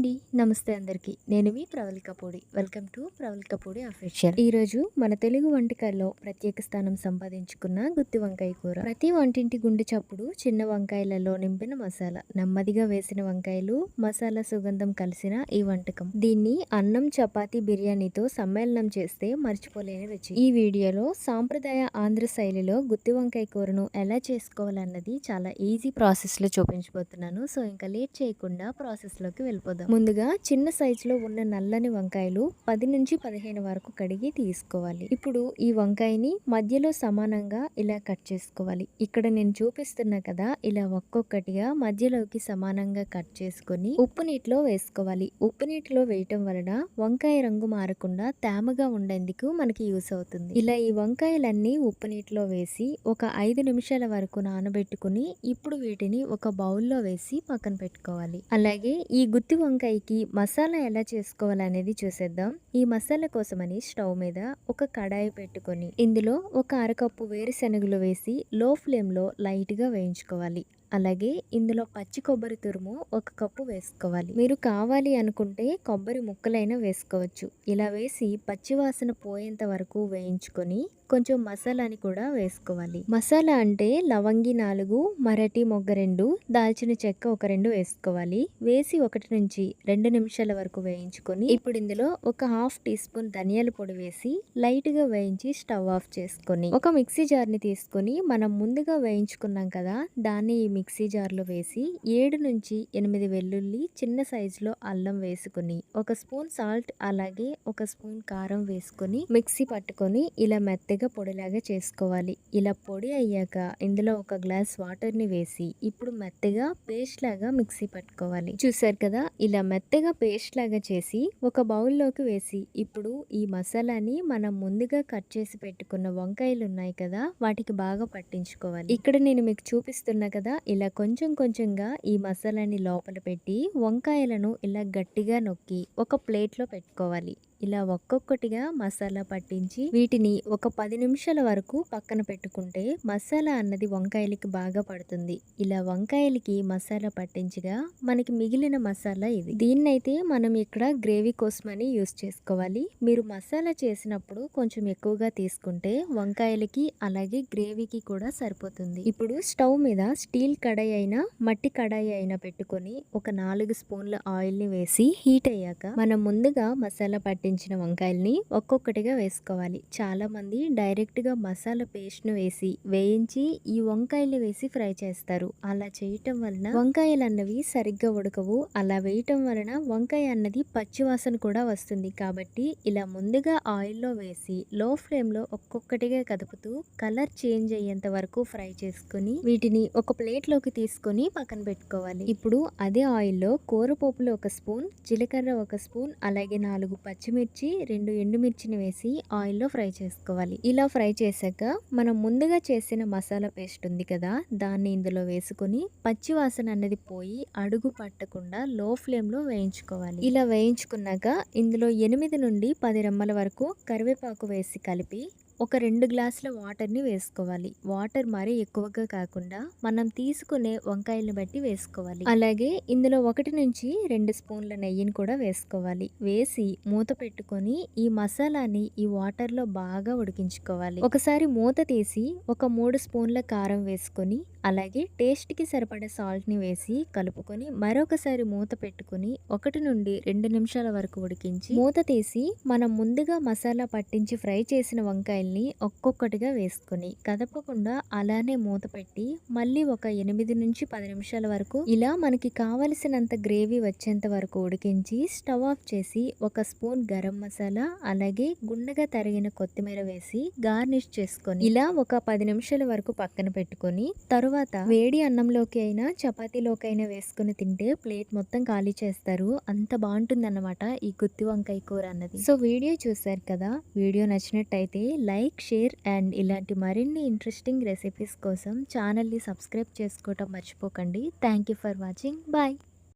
అండి. నమస్తే అందరికీ. నేను మీ ప్రవళిక పొడి. వెల్కమ్ టు ప్రవళిక పొడి అఫీషియల్. ఈరోజు మన తెలుగు వంటకాల్లో ప్రత్యేక స్థానం సంపాదించుకున్న గుత్తి వంకాయ కూర. ప్రతి వంటింటి గుండె చప్పుడు చిన్న వంకాయలలో నింపిన మసాలా. నెమ్మదిగా వేసిన వంకాయలు, మసాలా సుగంధం కలిసిన ఈ వంటకం. దీన్ని అన్నం, చపాతీ, బిర్యానీతో సమ్మేళనం చేస్తే మర్చిపోలేని రుచి. ఈ వీడియోలో సాంప్రదాయ ఆంధ్ర శైలిలో గుత్తి వంకాయ కూరను ఎలా చేసుకోవాలన్నది చాలా ఈజీ ప్రాసెస్ లో చూపించబోతున్నాను. సో ఇంకా లేట్ చేయకుండా ప్రాసెస్ లోకి వెళ్ళిపోదాం. ముందుగా చిన్న సైజులో ఉన్న నల్లని వంకాయలు 10 నుంచి 15 వరకు కడిగి తీసుకోవాలి. ఇప్పుడు ఈ వంకాయని మధ్యలో సమానంగా ఇలా కట్ చేసుకోవాలి. ఇక్కడ నేను చూపిస్తున్నా కదా, ఇలా ఒక్కొక్కటిగా మధ్యలోకి సమానంగా కట్ చేసుకొని ఉప్పు నీటిలో వేసుకోవాలి. ఉప్పు నీటిలో వేయటం వలన వంకాయ రంగు మారకుండా తేమగా ఉండేందుకు మనకి యూస్ అవుతుంది. ఇలా ఈ వంకాయలన్నీ ఉప్పు నీటిలో వేసి ఒక 5 నిమిషాల వరకు నానబెట్టుకుని ఇప్పుడు వీటిని ఒక బౌల్లో వేసి పక్కన పెట్టుకోవాలి. అలాగే ఈ గుత్తి వంకాయకి మసాలా ఎలా చేసుకోవాలనేది చూసేద్దాం. ఈ మసాలా కోసమని స్టవ్ మీద ఒక కడాయి పెట్టుకొని ఇందులో ఒక అరకప్పు వేరుశెనగలు వేసి లో ఫ్లేమ్ లో లైట్ గా వేయించుకోవాలి. అలాగే ఇందులో పచ్చి కొబ్బరి తురుము 1 కప్పు వేసుకోవాలి. మీరు కావాలి అనుకుంటే కొబ్బరి ముక్కలైనా వేసుకోవచ్చు. ఇలా వేసి పచ్చివాసన పోయేంత వరకు వేయించుకొని కొంచెం మసాలాని కూడా వేసుకోవాలి. మసాలా అంటే లవంగి 4, మరాఠీ మొగ్గ 2, దాల్చిన చెక్క 1-2 వేసుకోవాలి. వేసి 1 నుంచి 2 నిమిషాల వరకు వేయించుకొని ఇప్పుడు ఇందులో ఒక ½ టీ స్పూన్ ధనియాల పొడి వేసి లైట్ గా వేయించి స్టవ్ ఆఫ్ చేసుకొని ఒక మిక్సీ జార్ ని తీసుకొని మనం ముందుగా వేయించుకున్నాం కదా, దాన్ని ఈ మిక్సీ జార్లో వేసి 7 నుంచి 8 వెల్లుల్లి, చిన్న సైజులో అల్లం వేసుకుని 1 స్పూన్ సాల్ట్ అలాగే 1 స్పూన్ కారం వేసుకొని మిక్సీ పట్టుకొని ఇలా మెత్తగా పొడిలాగా చేసుకోవాలి. ఇలా పొడి అయ్యాక ఇందులో 1 గ్లాస్ వాటర్ ని వేసి ఇప్పుడు మెత్తగా పేస్ట్ లాగా మిక్సీ పట్టుకోవాలి. చూసారు కదా, ఇలా మెత్తగా పేస్ట్ లాగా చేసి ఒక బౌల్లోకి వేసి ఇప్పుడు ఈ మసాలాని మనం ముందుగా కట్ చేసి పెట్టుకున్న వంకాయలు ఉన్నాయి కదా, వాటికి బాగా పట్టించుకోవాలి. ఇక్కడ నేను మీకు చూపిస్తున్నా కదా, ఇలా కొంచెం కొంచెంగా ఈ మసాలాని లోపల పెట్టి వంకాయలను ఇలా గట్టిగా నొక్కి ఒక ప్లేట్లో పెట్టుకోవాలి. ఇలా ఒక్కొక్కటిగా మసాలా పట్టించి వీటిని ఒక 10 నిమిషాల వరకు పక్కన పెట్టుకుంటే మసాలా అన్నది వంకాయలకి బాగా పడుతుంది. ఇలా వంకాయలకి మసాలా పట్టించగా మనకి మిగిలిన మసాలా ఇది. దీన్నైతే మనం ఇక్కడ గ్రేవీ కోసమని యూస్ చేసుకోవాలి. మీరు మసాలా చేసినప్పుడు కొంచెం ఎక్కువగా తీసుకుంటే వంకాయలకి అలాగే గ్రేవీకి కూడా సరిపోతుంది. ఇప్పుడు స్టవ్ మీద స్టీల్ కడాయి అయినా మట్టి కడాయి అయినా పెట్టుకొని ఒక 4 స్పూన్ల ఆయిల్ ని వేసి హీట్ అయ్యాక మనం ముందుగా మసాలా పట్టించిన వంకాయల్ని ఒక్కొక్కటిగా వేసుకోవాలి. చాలా మంది డైరెక్ట్ గా మసాలా పేస్ట్ ను వేసి వేయించి ఈ వంకాయలు వేసి ఫ్రై చేస్తారు. అలా చేయటం వలన వంకాయలు అన్నవి సరిగ్గా ఉడకవు. అలా వేయటం వలన వంకాయ అన్నది పచ్చివాసన కూడా వస్తుంది. కాబట్టి ఇలా ముందుగా ఆయిల్లో వేసి లో ఫ్లేమ్ లో ఒక్కొక్కటిగా కదుపుతూ కలర్ చేంజ్ అయ్యేంత వరకు ఫ్రై చేసుకుని వీటిని ఒక ప్లేట్ లోకి తీసుకొని పక్కన పెట్టుకోవాలి. ఇప్పుడు అదే ఆయిల్లో కూరపోపులు 1 స్పూన్, జీలకర్ర 1 స్పూన్ అలాగే 4 పచ్చిమిర్చి, 2 ఎండుమిర్చిని వేసి ఆయిల్లో ఫ్రై చేసుకోవాలి. ఇలా ఫ్రై చేశాక మనం ముందుగా చేసిన మసాలా పేస్ట్ ఉంది కదా, దాన్ని ఇందులో వేసుకొని పచ్చి వాసన అనేది పోయి అడుగు పట్టకుండా లో ఫ్లేమ్ లో వేయించుకోవాలి. ఇలా వేయించుకున్నాక ఇందులో 8 నుండి 10 రెమ్మల వరకు కరివేపాకు వేసి కలిపి ఒక 2 గ్లాసుల వాటర్ని వేసుకోవాలి. వాటర్ మరీ ఎక్కువగా కాకుండా మనం తీసుకునే వంకాయలను బట్టి వేసుకోవాలి. అలాగే ఇందులో 1 నుంచి 2 స్పూన్ల నెయ్యిని కూడా వేసుకోవాలి. వేసి మూత పెట్టుకొని ఈ మసాలాని ఈ వాటర్లో బాగా ఉడికించుకోవాలి. ఒకసారి మూత తీసి ఒక 3 స్పూన్ల కారం వేసుకొని అలాగే టేస్ట్కి సరిపడే సాల్ట్ని వేసి కలుపుకొని మరొకసారి మూత పెట్టుకుని 1 నుండి 2 నిమిషాల వరకు ఉడికించి మూత తీసి మనం ముందుగా మసాలా పట్టించి ఫ్రై చేసిన వంకాయల్ని ఒక్కొక్కటిగా వేసుకొని కదపకుండా అలానే మూత పెట్టి మళ్ళీ ఒక 8 నుంచి 10 నిమిషాల వరకు ఇలా మనకి కావలసినంత గ్రేవీ వచ్చేంత వరకు ఉడికించి స్టవ్ ఆఫ్ చేసి 1 స్పూన్ గరం మసాలా అలాగే గుండెగా తరిగిన కొత్తిమీర వేసి గార్నిష్ చేసుకొని ఇలా ఒక 10 నిమిషాల వరకు పక్కన పెట్టుకొని తర్వాత వేడి అన్నంలోకి అయినా చపాతీలోకి అయినా వేసుకుని తింటే ప్లేట్ మొత్తం ఖాళీ చేస్తారు. అంత బాగుంటుంది అన్నమాట ఈ గుత్తి వంకాయ కూర అన్నది. సో వీడియో చూసారు కదా, వీడియో నచ్చినట్టయితే లైక్, షేర్ అండ్ ఇలాంటి మరిన్ని ఇంట్రెస్టింగ్ రెసిపీస్ కోసం ఛానల్ని సబ్స్క్రైబ్ చేసుకోవటం మర్చిపోకండి. Thank you for watching. Bye.